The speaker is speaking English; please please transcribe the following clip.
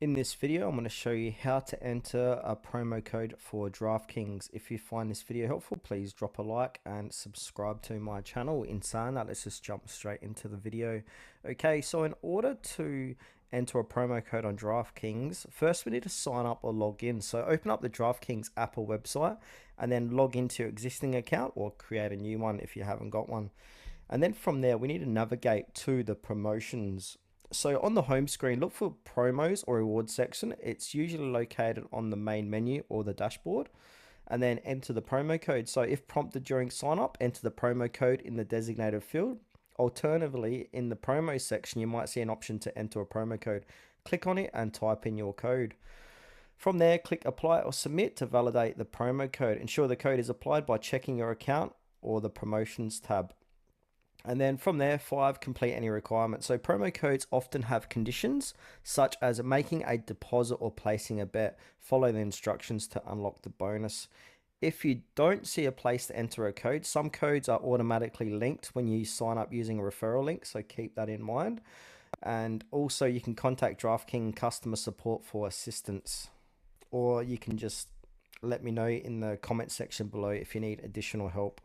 In this video, I'm going to show you how to enter a promo code for DraftKings. If you find this video helpful, please drop a like and subscribe to my channel. In saying that, let's just jump straight into the video. Okay, so in order to enter a promo code on DraftKings, first we need to sign up or log in. So open up the DraftKings app or website and then log into your existing account or create a new one if you haven't got one. And then from there, we need to navigate to the promotions. So on the home screen, look for promos or rewards section. It's usually located on the main menu or the dashboard, and then enter the promo code. So if prompted during sign up, enter the promo code in the designated field. Alternatively, in the promo section, you might see an option to enter a promo code. Click on it and type in your code. From there, click apply or submit to validate the promo code. Ensure the code is applied by checking your account or the promotions tab. And then from there, 5, complete any requirements. So promo codes often have conditions such as making a deposit or placing a bet. Follow the instructions to unlock the bonus. If you don't see a place to enter a code, some codes are automatically linked when you sign up using a referral link, so keep that in mind. And also you can contact DraftKings customer support for assistance, or you can just let me know in the comment section below if you need additional help.